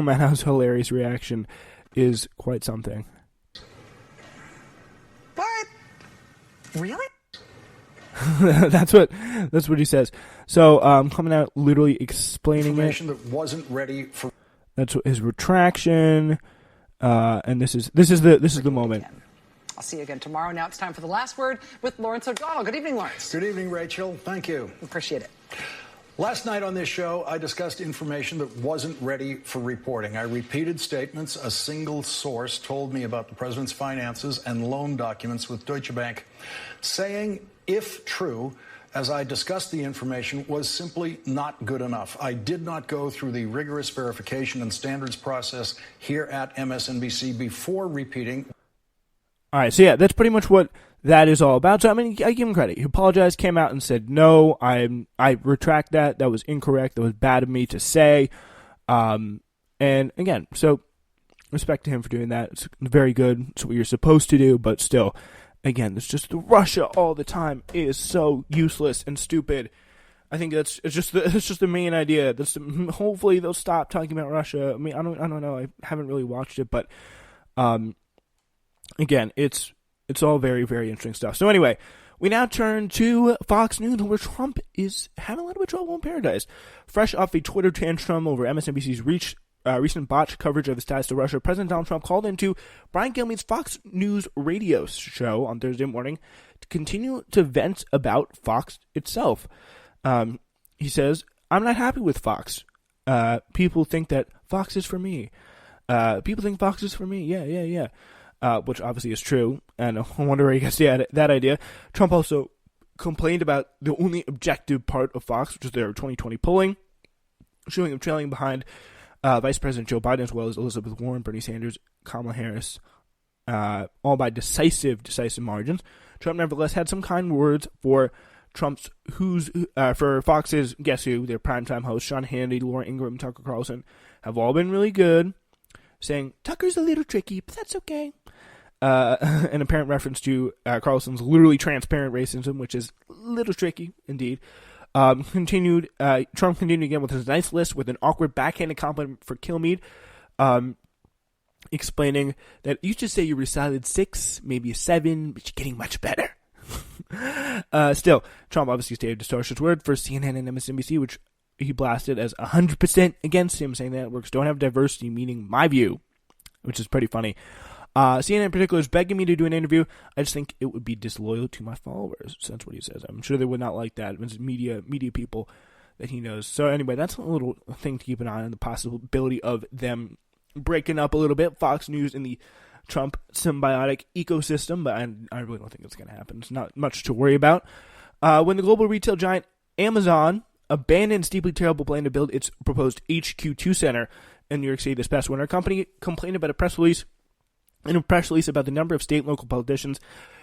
Mattau's hilarious reaction is quite something. What? Really? that's what he says. So coming out, literally explaining information that wasn't ready for. That's his retraction, and this is the moment. I'll see you again tomorrow. Now it's time for the last word with Lawrence O'Donnell. Good evening, Lawrence. Good evening, Rachel. Thank you. Appreciate it. Last night on this show, I discussed information that wasn't ready for reporting. I repeated statements a single source told me about the president's finances and loan documents with Deutsche Bank, saying, if true, as I discussed the information, was simply not good enough. I did not go through the rigorous verification and standards process here at MSNBC before repeating. All right, so yeah, that's pretty much what that is all about. So I mean, I give him credit. He apologized, came out and said, "No, I retract that. That was incorrect. That was bad of me to say." And again, so respect to him for doing that. It's very good. It's what you're supposed to do, but still, again, it's just the Russia all the time is so useless and stupid. I think it's just the main idea. Hopefully they'll stop talking about Russia. I mean, I don't know. I haven't really watched it, but again, it's all very, very interesting stuff. So anyway, we now turn to Fox News, where Trump is having a little bit of trouble in paradise. Fresh off a Twitter tantrum over MSNBC's recent botched coverage of his ties to Russia, President Donald Trump called into Brian Kilmeade's Fox News radio show on Thursday morning to continue to vent about Fox itself. He says, "I'm not happy with Fox. People think that Fox is for me. People think Fox is for me. Yeah. Which obviously is true, and I wonder where he gets that idea. Trump also complained about the only objective part of Fox, which is their 2020 polling, showing him trailing behind Vice President Joe Biden, as well as Elizabeth Warren, Bernie Sanders, Kamala Harris, all by decisive margins. Trump nevertheless had some kind words for for Fox's Guess Who, their primetime hosts, Sean Hannity, Laura Ingraham, and Tucker Carlson, have all been really good, saying, Tucker's a little tricky, but that's okay. An apparent reference to Carlson's literally transparent racism, which is a little tricky, indeed. Trump continued again with his nice list with an awkward backhanded compliment for Kilmeade, explaining that you should say you were a solid 6, maybe a 7, but you're getting much better. Still, Trump obviously stated distorted word for CNN and MSNBC, which he blasted as 100% against him, saying that networks don't have diversity, meaning my view, which is pretty funny. CNN in particular is begging me to do an interview. I just think it would be disloyal to my followers. So that's what he says. I'm sure they would not like that. It's media people that he knows. So anyway, that's a little thing to keep an eye on, the possibility of them breaking up a little bit, Fox News and the Trump symbiotic ecosystem, but I really don't think it's going to happen. It's not much to worry about. When the global retail giant Amazon abandoned its deeply terrible plan to build its proposed HQ2 center in New York City this past winter, a company complained about a press release about the number of state and local politicians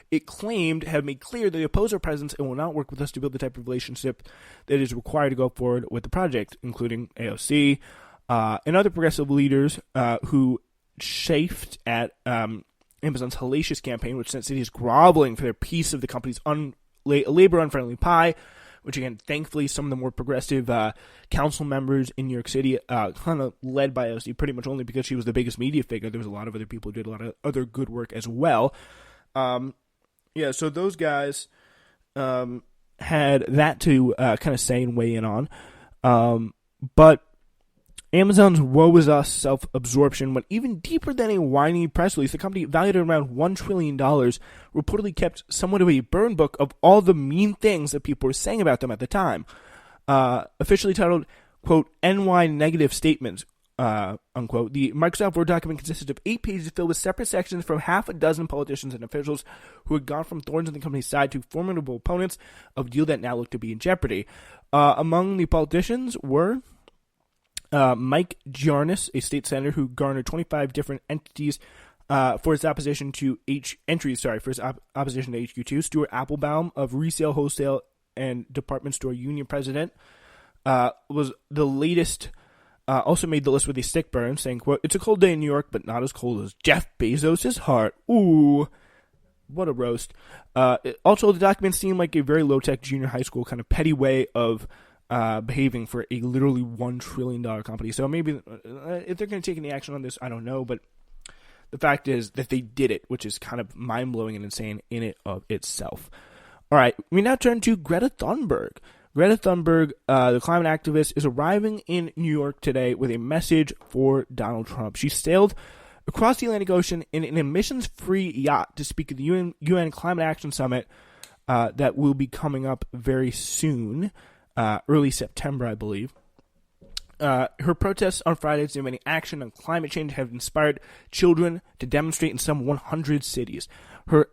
it claimed have made clear that they oppose our presence and will not work with us to build the type of relationship that is required to go forward with the project, including AOC and other progressive leaders who chafed at Amazon's hellacious campaign, which sent cities groveling for their piece of the company's labor-unfriendly pie, which, again, thankfully, some of the more progressive council members in New York City, kind of led by AOC, pretty much only because she was the biggest media figure. There was a lot of other people who did a lot of other good work as well. So those guys had that to kind of say and weigh in on. But Amazon's woe is us self-absorption went even deeper than a whiny press release. The company, valued at around $1 trillion, reportedly kept somewhat of a burn book of all the mean things that people were saying about them at the time. Officially titled, quote, NY negative statements, unquote. The Microsoft Word document consisted of 8 pages filled with separate sections from half a dozen politicians and officials who had gone from thorns on the company's side to formidable opponents of a deal that now looked to be in jeopardy. Among the politicians were Mike Giornis, a state senator who garnered 25 different entities for his opposition to HQ2. Stuart Applebaum of Resale, Wholesale, and Department Store Union president was the latest. Also made the list with a stick burn, saying, quote, it's a cold day in New York, but not as cold as Jeff Bezos' heart. Ooh, what a roast. Also, the document seemed like a very low-tech junior high school kind of petty way of behaving for a literally $1 trillion company. So maybe if they're going to take any action on this, I don't know. But the fact is that they did it, which is kind of mind-blowing and insane in it of itself. All right, we now turn to Greta Thunberg. Greta Thunberg, the climate activist, is arriving in New York today with a message for Donald Trump. She sailed across the Atlantic Ocean in an emissions-free yacht to speak at the UN Climate Action Summit that will be coming up very soon, early September, I believe. Her protests on Fridays demanding action on climate change have inspired children to demonstrate in some 100 cities. Her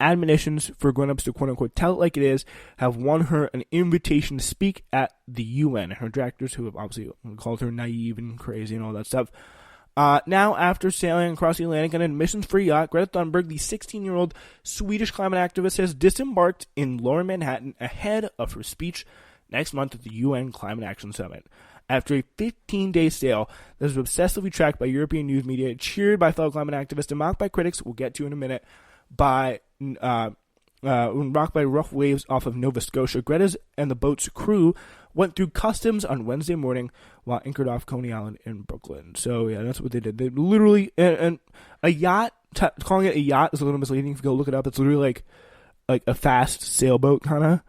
admonitions for grown-ups to quote-unquote tell it like it is have won her an invitation to speak at the UN. Her detractors, who have obviously called her naive and crazy and all that stuff. Now, after sailing across the Atlantic on an emissions-free yacht, Greta Thunberg, the 16-year-old Swedish climate activist, has disembarked in lower Manhattan ahead of her speech next month at the UN Climate Action Summit. After a 15-day sail that was obsessively tracked by European news media, cheered by fellow climate activists, and mocked by critics, we'll get to in a minute, rocked by rough waves off of Nova Scotia, Greta's and the boat's crew went through customs on Wednesday morning while anchored off Coney Island in Brooklyn. So, yeah, that's what they did. They literally, and a yacht, calling it a yacht is a little misleading. If you go look it up, it's literally like a fast sailboat, kind of.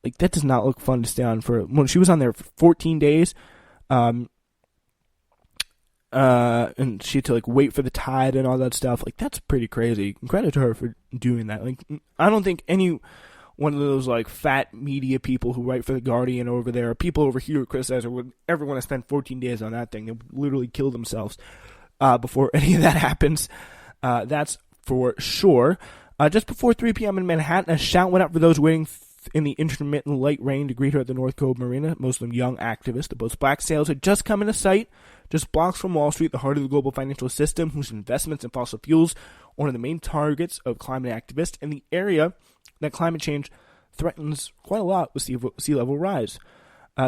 Like, that does not look fun to stay on for, when she was on there for 14 days, and she had to wait for the tide and all that stuff. Like, that's pretty crazy. Credit to her for doing that. Like, I don't think any one of those fat media people who write for the Guardian over there, or people over here who criticize her, would ever want to spend 14 days on that thing. They would literally kill themselves before any of that happens. That's for sure. Just before 3 p.m. in Manhattan, a shout went up for those waiting in the intermittent light rain to greet her at the North Cove Marina. Most of them young activists. The boat's black sails had just come into sight, just blocks from Wall Street, the heart of the global financial system, whose investments in fossil fuels are one of the main targets of climate activists, and the area that climate change threatens quite a lot with sea level rise.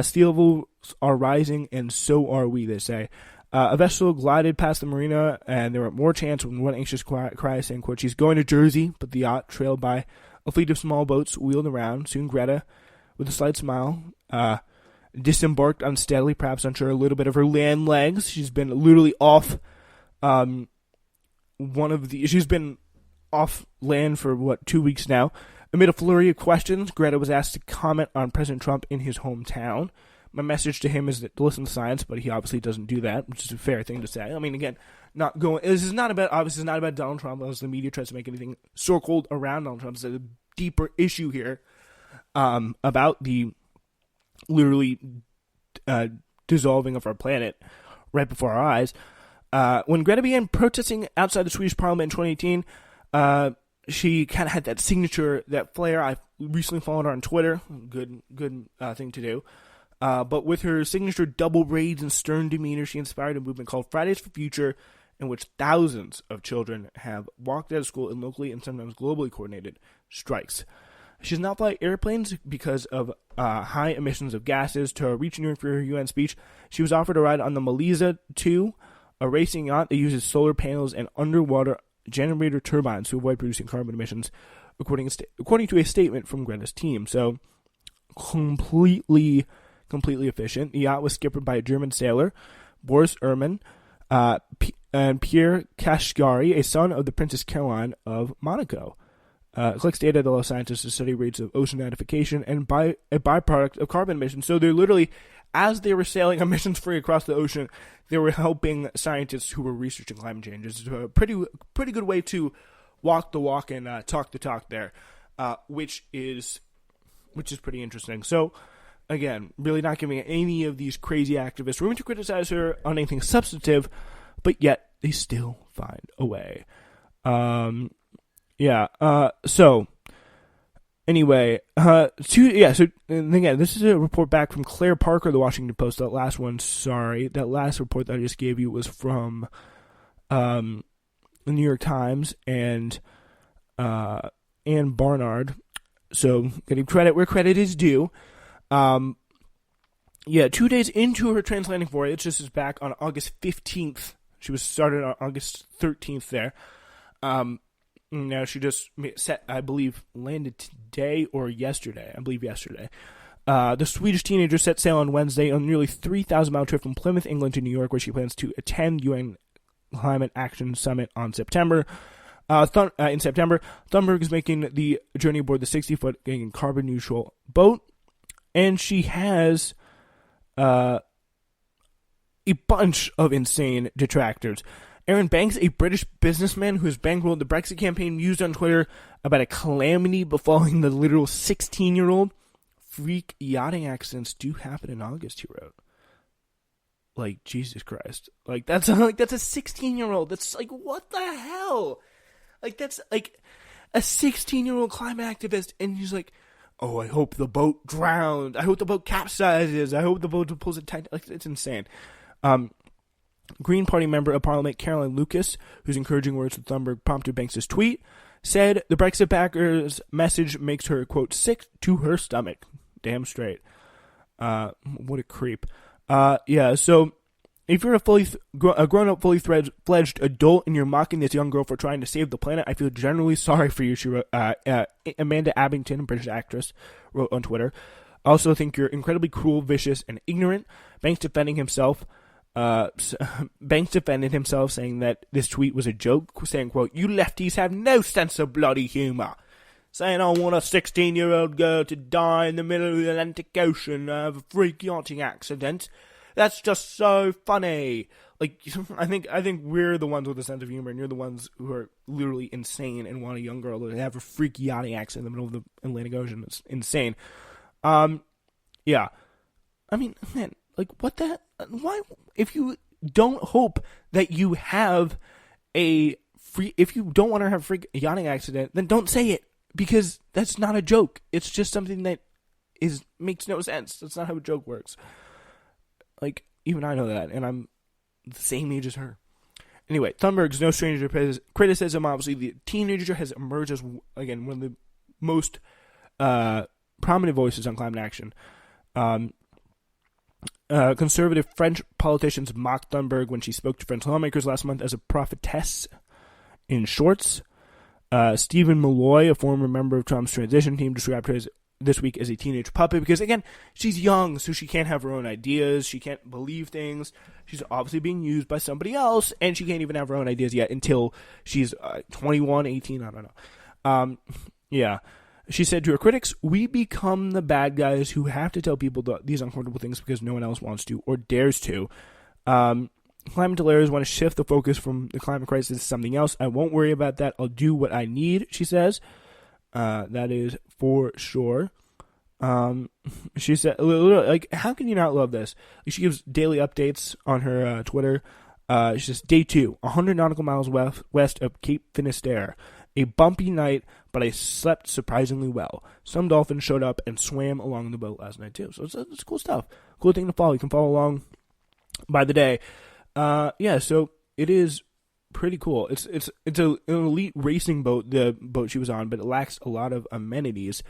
Sea levels are rising, and so are we, they say. A vessel glided past the marina, and there were more chants when one anxious cry saying, quote, "She's going to Jersey," but the yacht, trailed by a fleet of small boats, wheeled around. Soon Greta, with a slight smile, disembarked unsteadily, perhaps unsure a little bit of her land legs. She's been literally off she's been off land for 2 weeks now. Amid a flurry of questions, Greta was asked to comment on President Trump in his hometown. My message to him is to listen to science, but he obviously doesn't do that, which is a fair thing to say. I mean, again, this is not about Donald Trump, as the media tries to make anything circled around Donald Trump. It's a deeper issue here about the literally dissolving of our planet right before our eyes. When Greta began protesting outside the Swedish parliament in 2018, she kind of had that signature, that flair. I recently followed her on Twitter. Good thing to do. But with her signature double braids and stern demeanor, she inspired a movement called Fridays for Future, in which thousands of children have walked out of school in locally and sometimes globally coordinated strikes. She does not fly airplanes because of high emissions of gases. To reach New York for her UN speech, she was offered a ride on the Melisa 2, a racing yacht that uses solar panels and underwater generator turbines to avoid producing carbon emissions, according to a statement from Greta's team. So, completely efficient. The yacht was skippered by a German sailor, Boris Ehrman, and Pierre Kashgari, a son of the Princess Caroline of Monaco. Collects data that allows scientists to study rates of ocean acidification and a byproduct of carbon emissions. So they're literally, as they were sailing emissions-free across the ocean, they were helping scientists who were researching climate change. It's a pretty good way to walk the walk and talk the talk there, which is pretty interesting. So, again, really not giving any of these crazy activists room to criticize her on anything substantive, but yet they still find a way. So anyway, so and again, this is a report back from Claire Parker, the Washington Post. That last report that I just gave you was from the New York Times and Ann Barnard. So getting credit where credit is due. 2 days into her transatlantic voyage, this is back on August 15th. She was started on August 13th there. Now she just landed today or yesterday. I believe yesterday. The Swedish teenager set sail on Wednesday on a nearly 3,000-mile trip from Plymouth, England to New York, where she plans to attend UN Climate Action Summit in September. Thunberg is making the journey aboard the 60-foot carbon-neutral boat, and she has a bunch of insane detractors. Aaron Banks, a British businessman who has bankrolled the Brexit campaign, mused on Twitter about a calamity befalling the literal 16-year-old. Freak yachting accidents do happen in August, he wrote. Like, Jesus Christ. Like, that's a 16-year-old. That's like, what the hell? Like, that's like a 16-year-old climate activist, and he's like, oh, I hope the boat drowned. I hope the boat capsizes. I hope the boat pulls it tight. Like, it's insane. Green Party member of Parliament Caroline Lucas, whose encouraging words to Thunberg prompted Banks' tweet, said the Brexit backers' message makes her, quote, sick to her stomach. Damn straight. What a creep. So if you're a grown-up, fully fledged adult and you're mocking this young girl for trying to save the planet, I feel generally sorry for you, she wrote. Amanda Abington, a British actress, wrote on Twitter. I also think you're incredibly cruel, vicious, and ignorant. Banks defended himself, saying that this tweet was a joke, saying, quote, you lefties have no sense of bloody humour. Saying I want a 16-year-old girl to die in the middle of the Atlantic Ocean of a freak yachting accident. That's just so funny. Like, I think we're the ones with a sense of humor, and you're the ones who are literally insane and want a young girl to have a freak yachting accident in the middle of the Atlantic Ocean. It's insane. Yeah. I mean, man, like, what the... Why... If you don't hope that you have a free... If you don't want to have a freak yachting accident, then don't say it. Because that's not a joke. It's just something that makes no sense. That's not how a joke works. Like, even I know that, and I'm the same age as her. Anyway, Thunberg's no stranger to criticism. Obviously, the teenager has emerged as, again, one of the most prominent voices on climate action. Conservative French politicians mocked Thunberg when she spoke to French lawmakers last month as a prophetess in shorts. Stephen Malloy, a former member of Trump's transition team, described her this week as a teenage puppet because, again, she's young, so she can't have her own ideas. She can't believe things. She's obviously being used by somebody else, and she can't even have her own ideas yet until she's 21, 18, I don't know. Yeah. She said to her critics, we become the bad guys who have to tell people these uncomfortable things because no one else wants to or dares to. Climate deniers want to shift the focus from the climate crisis to something else. I won't worry about that. I'll do what I need, she says. That is for sure. She said, like, how can you not love this? Like, she gives daily updates on her Twitter. She says, day 2, 100 nautical miles west of Cape Finisterre. A bumpy night, but I slept surprisingly well. Some dolphins showed up and swam along the boat last night, too. So it's cool stuff. Cool thing to follow. You can follow along by the day. So it is pretty cool. It's an elite racing boat, the boat she was on, but it lacks a lot of amenities.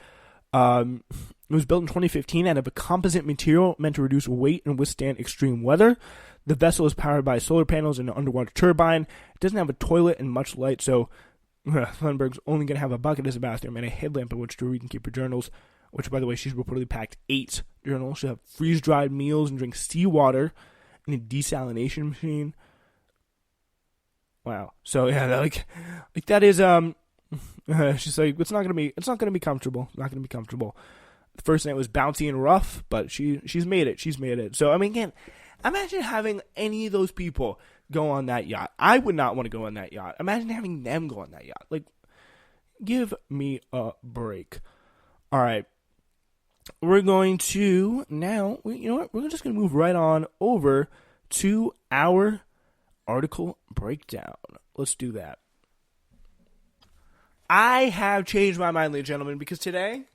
It was built in 2015 out of a composite material meant to reduce weight and withstand extreme weather. The vessel is powered by solar panels and an underwater turbine. It doesn't have a toilet and much light, so Thunberg's only going to have a bucket as a bathroom and a headlamp in which to read and keep her journals, which, by the way, she's reportedly packed 8 journals. She'll have freeze-dried meals and drink seawater in a desalination machine. Wow. So yeah, like that is she's like, it's not gonna be comfortable. It's not gonna be comfortable. The first night was bouncy and rough, but she's made it. She's made it. So I mean, again, imagine having any of those people go on that yacht. I would not want to go on that yacht. Imagine having them go on that yacht. Like, give me a break. All right. We're going to now, you know what? We're just going to move right on over to our article breakdown. Let's do that. I have changed my mind, ladies and gentlemen, because today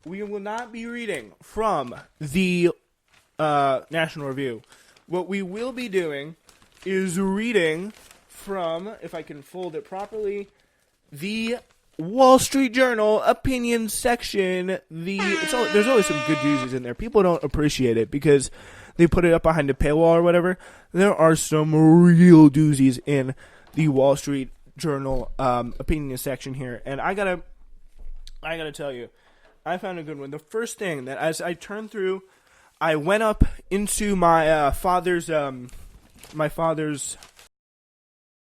we will not be reading from the National Review. What we will be doing is reading from, if I can fold it properly, the Wall Street Journal opinion section. There's always some good doozies in there. People don't appreciate it because they put it up behind a paywall or whatever. There are some real doozies in the Wall Street Journal opinion section here, and I gotta tell you, I found a good one. The first thing that as I turned through, I went up into my father's